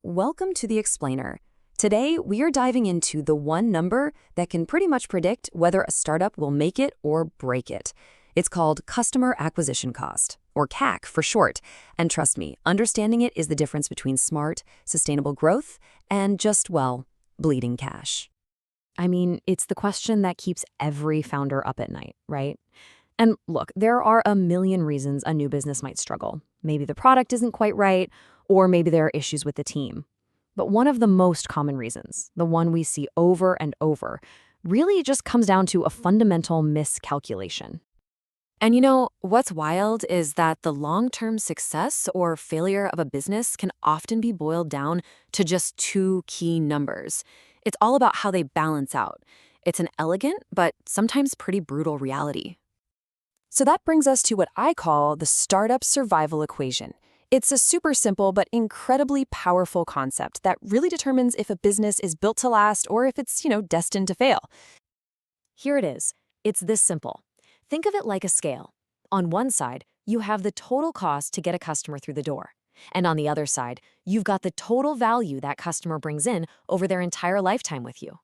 Welcome to the Explainer. Today, we are diving into the one number that can pretty much predict whether a startup will make it or break it. It's called customer acquisition cost, or CAC for short. And trust me, understanding it is the difference between smart, sustainable growth and just, well, bleeding cash. I mean, it's the question that keeps every founder up at night, right? And look, there are a million reasons a new business might struggle. Maybe the product isn't quite right, or maybe there are issues with the team. But one of the most common reasons, the one we see over and over, really just comes down to a fundamental miscalculation. And you know, what's wild is that the long-term success or failure of a business can often be boiled down to just two key numbers. It's all about how they balance out. It's an elegant, but sometimes pretty brutal reality. So that brings us to what I call the startup survival equation. It's a super simple but incredibly powerful concept that really determines if a business is built to last or if it's, destined to fail. Here it is. It's this simple. Think of it like a scale. On one side, you have the total cost to get a customer through the door. And on the other side, you've got the total value that customer brings in over their entire lifetime with you.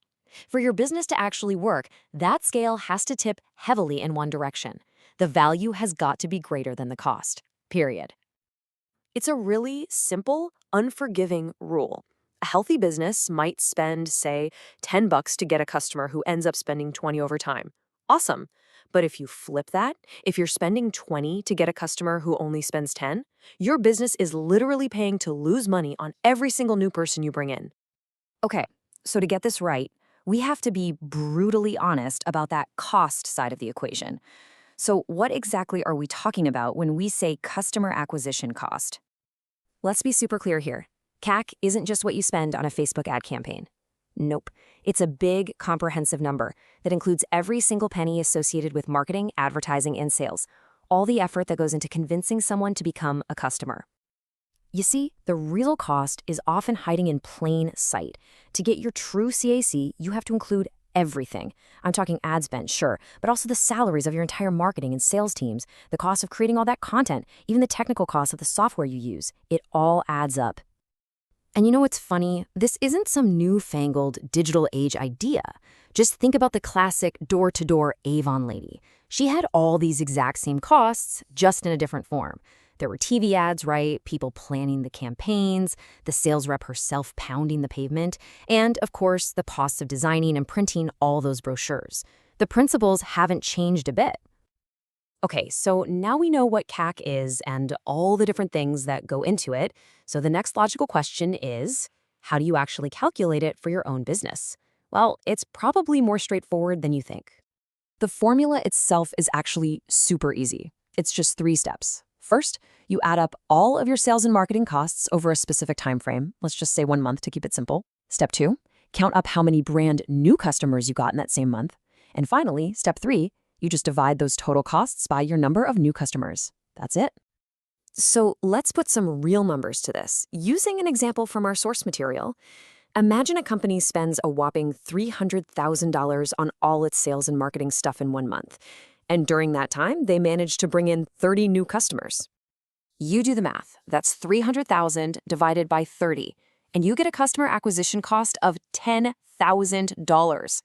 For your business to actually work, that scale has to tip heavily in one direction. The value has got to be greater than the cost, period. It's a really simple, unforgiving rule. A healthy business might spend, say, $10 to get a customer who ends up spending 20 over time. Awesome. But if you flip that, if you're spending 20 to get a customer who only spends 10, your business is literally paying to lose money on every single new person you bring in. Okay, so to get this right, we have to be brutally honest about that cost side of the equation. So what exactly are we talking about when we say customer acquisition cost? Let's be super clear here. CAC isn't just what you spend on a Facebook ad campaign. Nope. It's a big, comprehensive number that includes every single penny associated with marketing, advertising, and sales, all the effort that goes into convincing someone to become a customer. You see, the real cost is often hiding in plain sight. To get your true CAC, you have to include everything. I'm talking ad spend, sure, but also the salaries of your entire marketing and sales teams, the cost of creating all that content, even the technical cost of the software you use. It all adds up. And you know what's funny? This isn't some newfangled digital age idea. Just think about the classic door-to-door Avon lady. She had all these exact same costs, just in a different form. There were TV ads, right? People planning the campaigns, the sales rep herself pounding the pavement, and, of course, the costs of designing and printing all those brochures. The principles haven't changed a bit. Okay, so now we know what CAC is and all the different things that go into it. So the next logical question is, how do you actually calculate it for your own business? Well, it's probably more straightforward than you think. The formula itself is actually super easy. It's just 3 steps. First, you add up all of your sales and marketing costs over a specific time frame. Let's just say 1 month to keep it simple. Step 2, count up how many brand new customers you got in that same month. And finally, step 3, you just divide those total costs by your number of new customers. That's it. So let's put some real numbers to this. Using an example from our source material, imagine a company spends a whopping $300,000 on all its sales and marketing stuff in 1 month. And during that time, they managed to bring in 30 new customers. You do the math. That's 300,000 divided by 30, and you get a customer acquisition cost of $10,000.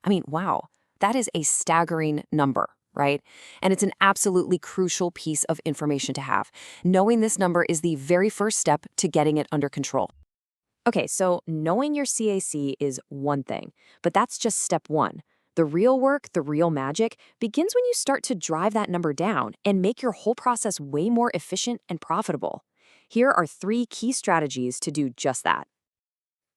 I mean, wow, that is a staggering number, right? And it's an absolutely crucial piece of information to have. Knowing this number is the very first step to getting it under control. Okay, so knowing your CAC is one thing, but that's just step 1. The real work, the real magic, begins when you start to drive that number down and make your whole process way more efficient and profitable. Here are 3 key strategies to do just that.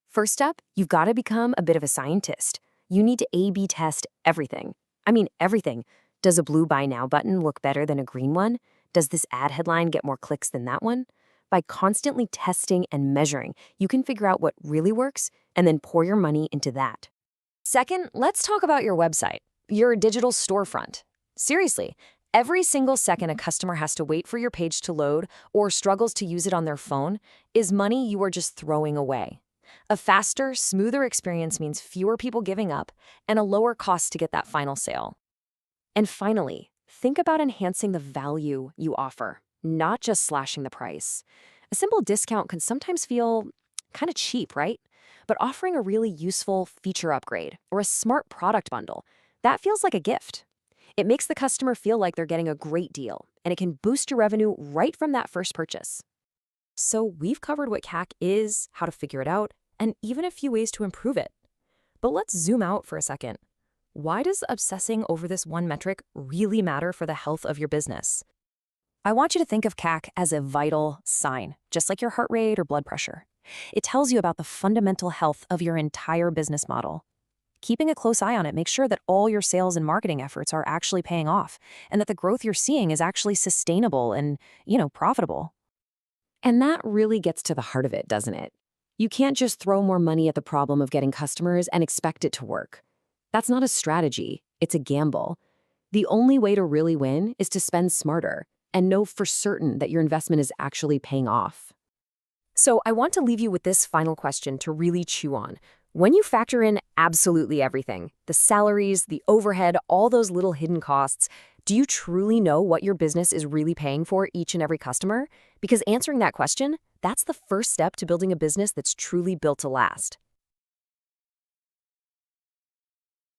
First up, you've got to become a bit of a scientist. You need to A/B test everything. I mean, everything. Does a blue buy now button look better than a green one? Does this ad headline get more clicks than that one? By constantly testing and measuring, you can figure out what really works and then pour your money into that. Second, let's talk about your website, your digital storefront. Seriously, every single second a customer has to wait for your page to load or struggles to use it on their phone is money you are just throwing away. A faster, smoother experience means fewer people giving up and a lower cost to get that final sale. And finally, think about enhancing the value you offer, not just slashing the price. A simple discount can sometimes feel Kind of cheap, right? But offering a really useful feature upgrade or a smart product bundle, that feels like a gift. It makes the customer feel like they're getting a great deal, and it can boost your revenue right from that first purchase. So we've covered what CAC is, how to figure it out, and even a few ways to improve it. But let's zoom out for a second. Why does obsessing over this one metric really matter for the health of your business? I want you to think of CAC as a vital sign, just like your heart rate or blood pressure. It tells you about the fundamental health of your entire business model. Keeping a close eye on it makes sure that all your sales and marketing efforts are actually paying off and that the growth you're seeing is actually sustainable and, profitable. And that really gets to the heart of it, doesn't it? You can't just throw more money at the problem of getting customers and expect it to work. That's not a strategy, it's a gamble. The only way to really win is to spend smarter and know for certain that your investment is actually paying off. So I want to leave you with this final question to really chew on. When you factor in absolutely everything, the salaries, the overhead, all those little hidden costs, do you truly know what your business is really paying for each and every customer? Because answering that question, that's the first step to building a business that's truly built to last.